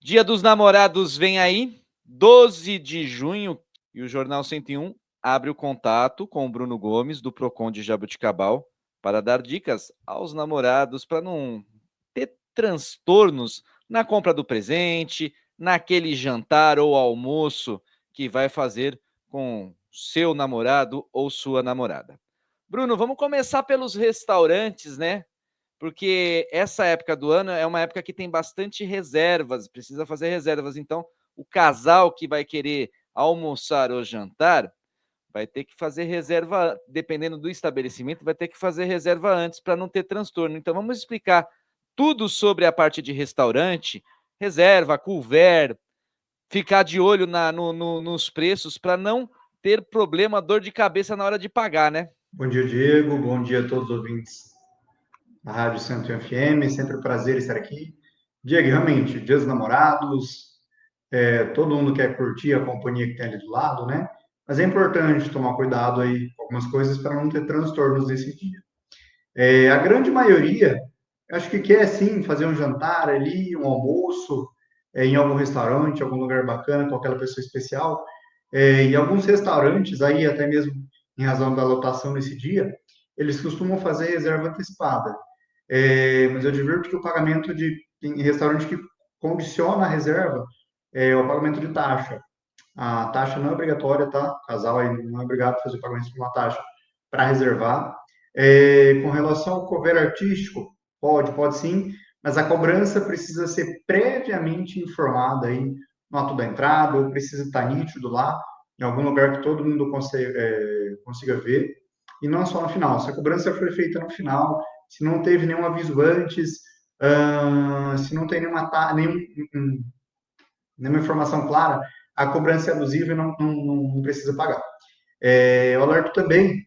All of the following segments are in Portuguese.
Dia dos Namorados vem aí, 12 de junho, e o Jornal 101 abre o contato com o Bruno Gomes, do Procon de Jaboticabal, para dar dicas aos namorados para não ter transtornos na compra do presente, naquele jantar ou almoço que vai fazer com seu namorado ou sua namorada. Bruno, vamos começar pelos restaurantes, né? Porque essa época do ano é uma época que tem bastante reservas, precisa fazer reservas. Então, o casal que vai querer almoçar ou jantar vai ter que fazer reserva, dependendo do estabelecimento, vai ter que fazer reserva antes para não ter transtorno. Então, vamos explicar tudo sobre a parte de restaurante, reserva, couvert, ficar de olho nos preços para não ter problema, dor de cabeça na hora de pagar, né? Bom dia, Diego. Bom dia a todos os ouvintes da Rádio 101 FM. Sempre um prazer estar aqui. Diego, realmente, Dia dos Namorados, todo mundo quer curtir a companhia que tem ali do lado, né? Mas é importante tomar cuidado aí com algumas coisas para não ter transtornos nesse dia. A grande maioria, acho que quer sim fazer um jantar ali, um almoço, em algum restaurante, algum lugar bacana, com aquela pessoa especial. E alguns restaurantes, aí até mesmo em razão da lotação nesse dia, eles costumam fazer reserva antecipada. Mas eu divirto que o pagamento em restaurante que condiciona a reserva é o pagamento de taxa. A taxa não é obrigatória, tá? O casal aí não é obrigado a fazer o pagamento de uma taxa para reservar. Com relação ao cover artístico, pode sim, mas a cobrança precisa ser previamente informada aí no ato da entrada, ou precisa estar nítido lá, em algum lugar que todo mundo consiga ver, e não só no final. Se a cobrança foi feita no final, se não teve nenhum aviso antes, se não tem nenhuma informação clara, a cobrança é abusiva e não precisa pagar. Eu alerto também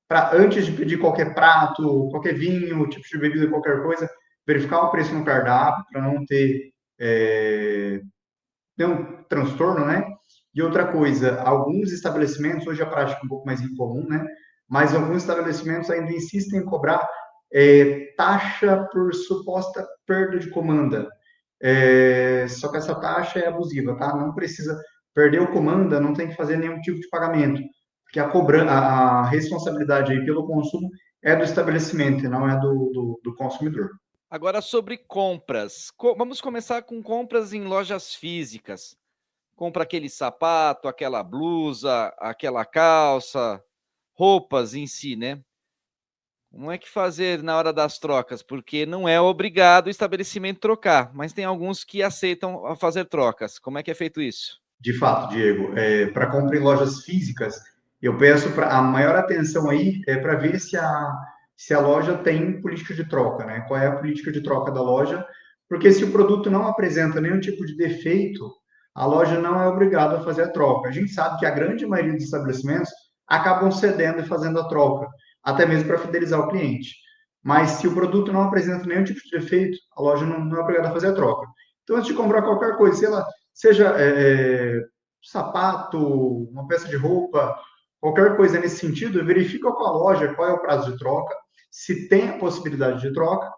para, antes de pedir qualquer prato, qualquer vinho, tipo de bebida, qualquer coisa, verificar o preço no cardápio para não ter nenhum transtorno, né? E outra coisa, alguns estabelecimentos, hoje a prática é um pouco mais incomum, né? Mas alguns estabelecimentos ainda insistem em cobrar taxa por suposta perda de comanda. Só que essa taxa é abusiva, tá? Não precisa perder o comanda, não tem que fazer nenhum tipo de pagamento, porque a responsabilidade aí pelo consumo é do estabelecimento, não é do consumidor. Agora sobre compras. Vamos começar com compras em lojas físicas. Compra aquele sapato, aquela blusa, aquela calça, roupas em si, né? Como é que fazer na hora das trocas? Porque não é obrigado o estabelecimento trocar, mas tem alguns que aceitam fazer trocas. Como é que é feito isso? De fato, Diego, para compra em lojas físicas, eu peço para a maior atenção aí para ver se a loja tem política de troca, né? Qual é a política de troca da loja? Porque se o produto não apresenta nenhum tipo de defeito, a loja não é obrigada a fazer a troca. A gente sabe que a grande maioria dos estabelecimentos acabam cedendo e fazendo a troca, até mesmo para fidelizar o cliente. Mas se o produto não apresenta nenhum tipo de defeito, a loja não é obrigada a fazer a troca. Então, antes de comprar qualquer coisa, sei lá, seja sapato, uma peça de roupa, qualquer coisa nesse sentido, verifica com a loja qual é o prazo de troca, se tem a possibilidade de troca,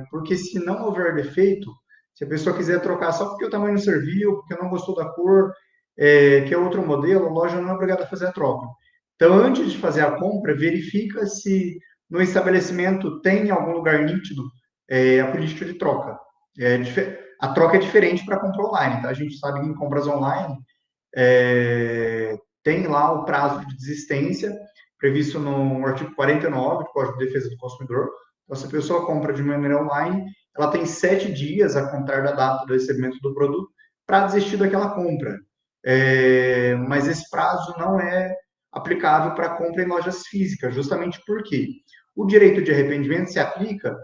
porque se não houver defeito, se a pessoa quiser trocar só porque o tamanho não serviu, porque não gostou da cor, que é outro modelo, a loja não é obrigada a fazer a troca. Então, antes de fazer a compra, verifica se no estabelecimento tem em algum lugar nítido a política de troca. A troca é diferente para compra online, tá? A gente sabe que em compras online tem lá o prazo de desistência previsto no artigo 49 do Código de Defesa do Consumidor. Então, se a pessoa compra de maneira online, ela tem 7 dias a contar da data do recebimento do produto para desistir daquela compra. Mas esse prazo não é aplicável para compra em lojas físicas, justamente porque o direito de arrependimento se aplica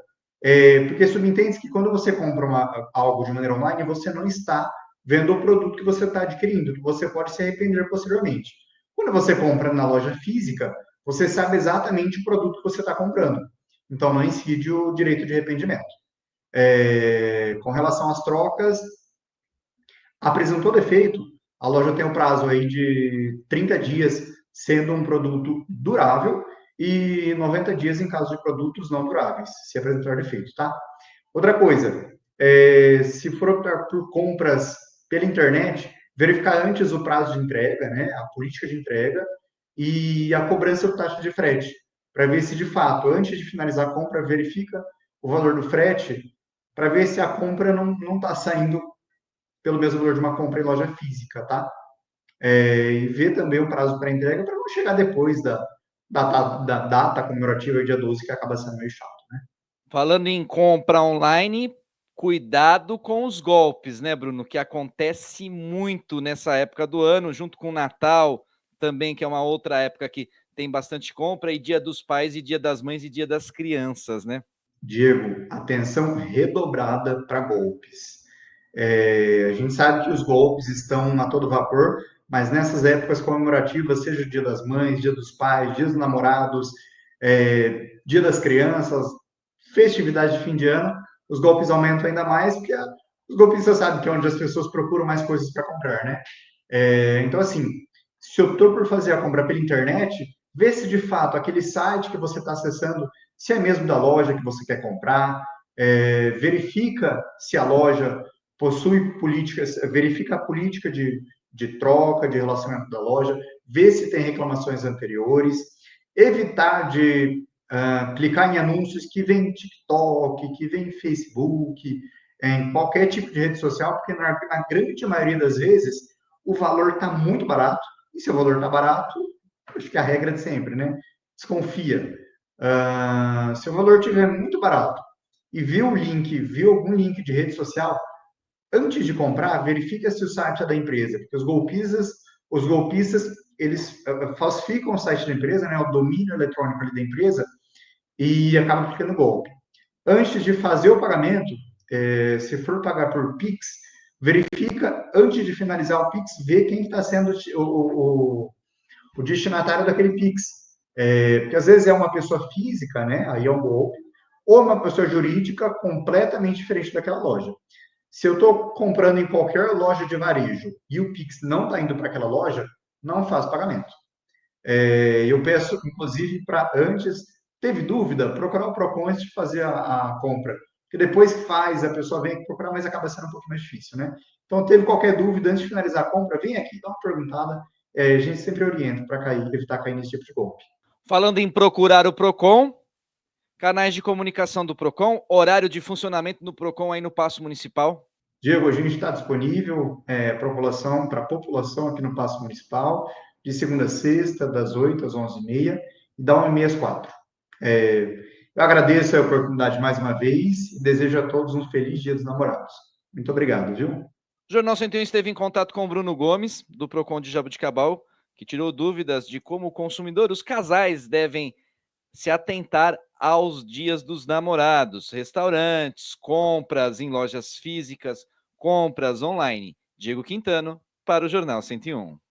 porque subentende que quando você compra algo de maneira online, você não está vendo o produto que você está adquirindo, que você pode se arrepender posteriormente. Quando você compra na loja física, você sabe exatamente o produto que você está comprando. Então, não incide o direito de arrependimento. Com relação às trocas, apresentou defeito, a loja tem um prazo aí de 30 dias, sendo um produto durável, e 90 dias em caso de produtos não duráveis, se apresentar defeito, tá? Outra coisa, Se for por compras pela internet, verificar antes o prazo de entrega, né, a política de entrega e a cobrança da taxa de frete, para ver se de fato, antes de finalizar a compra, verifica o valor do frete, para ver se a compra não está saindo pelo mesmo valor de uma compra em loja física, tá? E ver também o prazo para entrega para não chegar depois da data comemorativa, dia 12, que acaba sendo meio chato. Falando em compra online, cuidado com os golpes, né, Bruno? Que acontece muito nessa época do ano, junto com o Natal também, que é uma outra época que tem bastante compra, e Dia dos Pais, e Dia das Mães, e Dia das Crianças, né? Diego, atenção redobrada para golpes. A gente sabe que os golpes estão a todo vapor, mas nessas épocas comemorativas, seja o Dia das Mães, Dia dos Pais, Dia dos Namorados, Dia das Crianças, festividade de fim de ano, os golpes aumentam ainda mais, porque os golpistas sabem que é onde as pessoas procuram mais coisas para comprar, né? Então, assim, se eu estou por fazer a compra pela internet, vê se de fato aquele site que você está acessando, se é mesmo da loja que você quer comprar, verifica se a loja possui políticas, verifica a política de troca, de relacionamento da loja, vê se tem reclamações anteriores, evitar de clicar em anúncios que vem em TikTok, que vem em Facebook, em qualquer tipo de rede social, porque na grande maioria das vezes o valor está muito barato, e se o valor está barato, acho que é a regra de sempre, né? Desconfia. Se o valor estiver muito barato e viu algum link de rede social, antes de comprar, verifica se o site é da empresa, porque os golpistas eles falsificam o site da empresa, né, o domínio eletrônico ali da empresa, e acabam aplicando golpe. Antes de fazer o pagamento, se for pagar por Pix, verifica, antes de finalizar o Pix, vê quem está sendo o destinatário daquele Pix. Porque às vezes é uma pessoa física, né? Aí é um golpe, ou uma pessoa jurídica completamente diferente daquela loja. Se eu estou comprando em qualquer loja de varejo e o Pix não está indo para aquela loja, não faz pagamento. Eu peço, inclusive, para antes, teve dúvida, procurar o Procon antes de fazer a compra. Porque depois que faz, a pessoa vem aqui procurar, mas acaba sendo um pouco mais difícil, né? Então, teve qualquer dúvida antes de finalizar a compra, vem aqui, dá uma perguntada. A gente sempre orienta para evitar cair nesse tipo de golpe. Falando em procurar o Procon, canais de comunicação do Procon, horário de funcionamento do Procon aí no Paço Municipal. Diego, a gente está disponível para a população aqui no Paço Municipal, de segunda a sexta, das 8 às 11h30, e da 1h30 às 4h. Eu agradeço a oportunidade mais uma vez e desejo a todos um feliz Dia dos Namorados. Muito obrigado, viu? O Jornal 101 esteve em contato com o Bruno Gomes, do Procon de Jaboticabal, que tirou dúvidas de como o consumidor, os casais, devem se atentar aos dias dos namorados, restaurantes, compras em lojas físicas, compras online. Diego Quintano, para o Jornal 101.